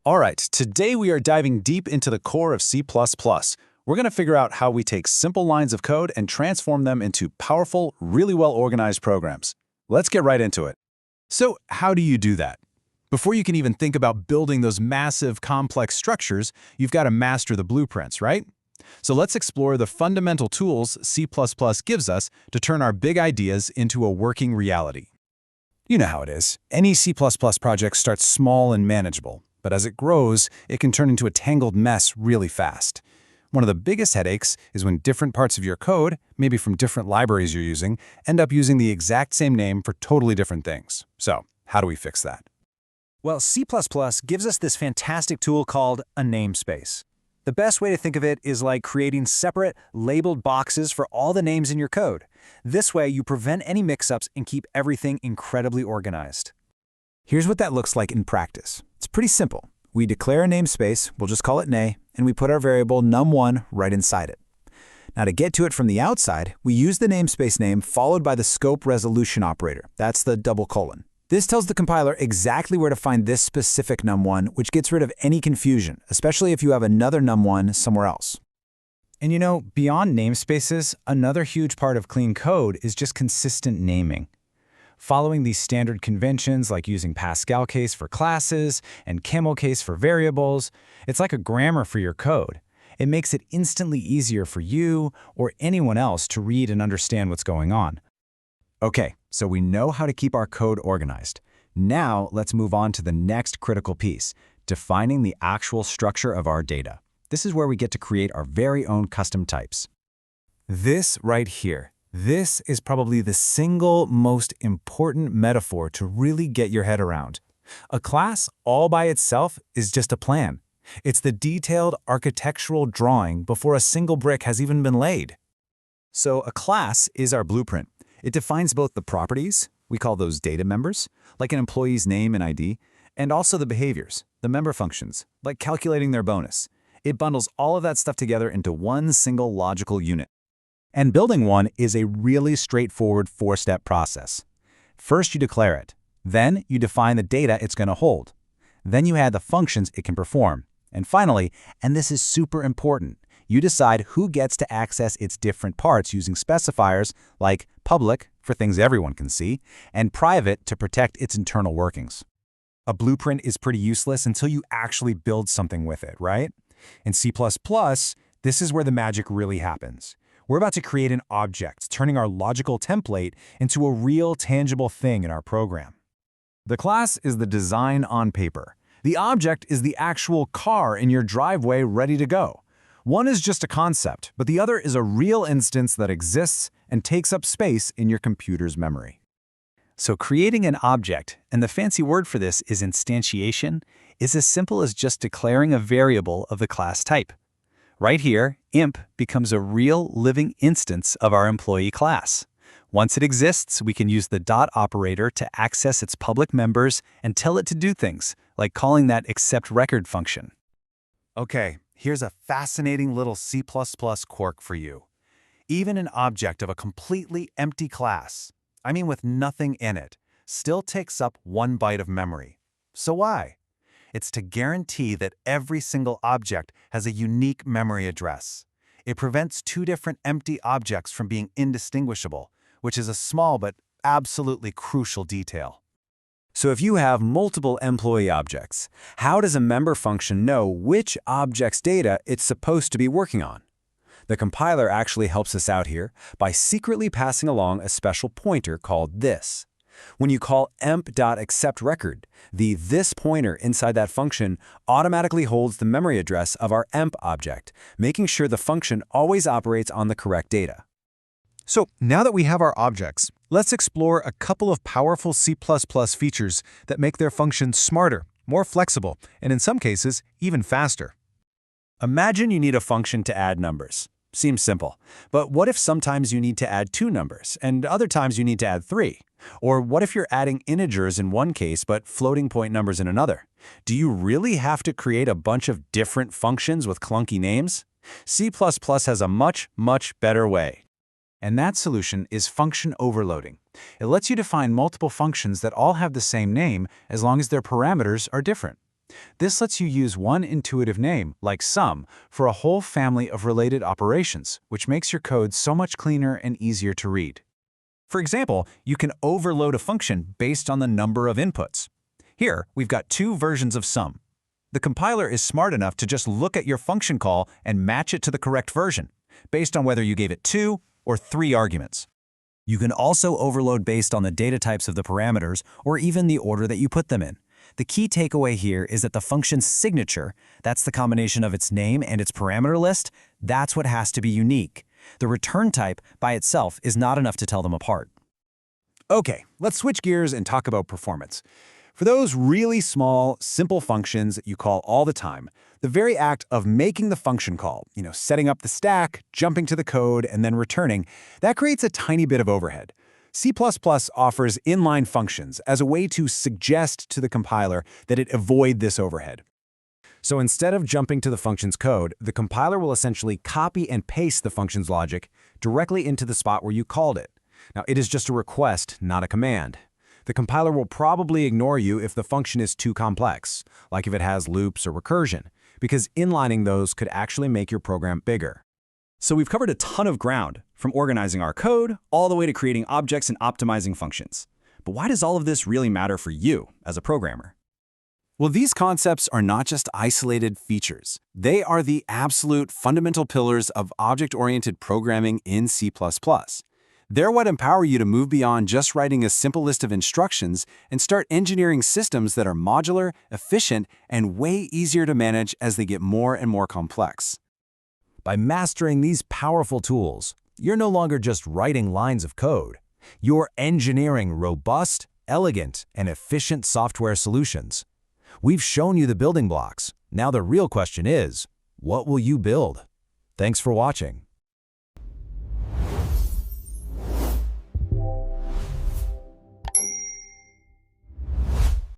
All right, today we are diving deep into the core of C++. We're going to figure out how we take simple lines of code and transform them into powerful, really well-organized programs. Let's get right into it. So, how do you do that? Before you can even think about building those massive, complex structures, you've got to master the blueprints, right? So let's explore the fundamental tools C++ gives us to turn our big ideas into a working reality. You know how it is. Any C++ project starts small and manageable, but as it grows, it can turn into a tangled mess really fast. One of the biggest headaches is when different parts of your code, maybe from different libraries you're using, end up using the exact same name for totally different things. So, how do we fix that? Well, C++ gives us this fantastic tool called a namespace. The best way to think of it is like creating separate, labeled boxes for all the names in your code. This way, you prevent any mix-ups and keep everything incredibly organized. Here's what that looks like in practice. It's pretty simple. We declare a namespace, we'll just call it nay, and we put our variable num1 right inside it. Now to get to it from the outside, we use the namespace name followed by the scope resolution operator. That's the double colon. This tells the compiler exactly where to find this specific num1, which gets rid of any confusion, especially if you have another num1 somewhere else. And you know, beyond namespaces, another huge part of clean code is just consistent naming. Following these standard conventions like using Pascal case for classes and camel case for variables, it's like a grammar for your code. It makes it instantly easier for you or anyone else to read and understand what's going on. Okay, so we know how to keep our code organized. Now let's move on to the next critical piece, defining the actual structure of our data. This is where we get to create our very own custom types. This right here. This is probably the single most important metaphor to really get your head around. A class all by itself is just a plan. It's the detailed architectural drawing before a single brick has even been laid. So a class is our blueprint. It defines both the properties, we call those data members, like an employee's name and ID, and also the behaviors, the member functions, like calculating their bonus. It bundles all of that stuff together into one single logical unit. And building one is a really straightforward four-step process. First, you declare it. Then, you define the data it's going to hold. Then you add the functions it can perform. And finally, and this is super important, you decide who gets to access its different parts using specifiers like public, for things everyone can see, and private to protect its internal workings. A blueprint is pretty useless until you actually build something with it, right? In C++, this is where the magic really happens. We're about to create an object, turning our logical template into a real, tangible thing in our program. The class is the design on paper. The object is the actual car in your driveway ready to go. One is just a concept, but the other is a real instance that exists and takes up space in your computer's memory. So creating an object, and the fancy word for this is instantiation, is as simple as just declaring a variable of the class type. Right here, imp becomes a real living instance of our employee class. Once it exists, we can use the dot operator to access its public members and tell it to do things, like calling that acceptRecord function. Okay, here's a fascinating little C++ quirk for you. Even an object of a completely empty class, I mean with nothing in it, still takes up 1 byte of memory. So why? It's to guarantee that every single object has a unique memory address. It prevents two different empty objects from being indistinguishable, which is a small but absolutely crucial detail. So if you have multiple employee objects, how does a member function know which object's data it's supposed to be working on? The compiler actually helps us out here by secretly passing along a special pointer called this. When you call emp.acceptRecord, the this pointer inside that function automatically holds the memory address of our emp object, making sure the function always operates on the correct data. So now that we have our objects, let's explore a couple of powerful C++ features that make their functions smarter, more flexible, and in some cases, even faster. Imagine you need a function to add numbers. Seems simple. But what if sometimes you need to add 2 numbers, and other times you need to add 3? Or what if you're adding integers in one case but floating point numbers in another? Do you really have to create a bunch of different functions with clunky names? C++ has a much, much better way. And that solution is function overloading. It lets you define multiple functions that all have the same name as long as their parameters are different. This lets you use one intuitive name, like sum, for a whole family of related operations, which makes your code so much cleaner and easier to read. For example, you can overload a function based on the number of inputs. Here, we've got 2 versions of sum. The compiler is smart enough to just look at your function call and match it to the correct version, based on whether you gave it 2 or 3 arguments. You can also overload based on the data types of the parameters or even the order that you put them in. The key takeaway here is that the function's signature, that's the combination of its name and its parameter list, that's what has to be unique. The return type by itself is not enough to tell them apart. Okay, let's switch gears and talk about performance. For those really small, simple functions that you call all the time, the very act of making the function call, setting up the stack, jumping to the code, and then returning, that creates a tiny bit of overhead. C++ offers inline functions as a way to suggest to the compiler that it avoid this overhead. So instead of jumping to the function's code, the compiler will essentially copy and paste the function's logic directly into the spot where you called it. Now, it is just a request, not a command. The compiler will probably ignore you if the function is too complex, like if it has loops or recursion, because inlining those could actually make your program bigger. So we've covered a ton of ground, from organizing our code all the way to creating objects and optimizing functions. But why does all of this really matter for you as a programmer? Well, these concepts are not just isolated features. They are the absolute fundamental pillars of object-oriented programming in C++. They're what empower you to move beyond just writing a simple list of instructions and start engineering systems that are modular, efficient, and way easier to manage as they get more and more complex. By mastering these powerful tools, you're no longer just writing lines of code. You're engineering robust, elegant, and efficient software solutions. We've shown you the building blocks. Now the real question is, what will you build? Thanks for watching.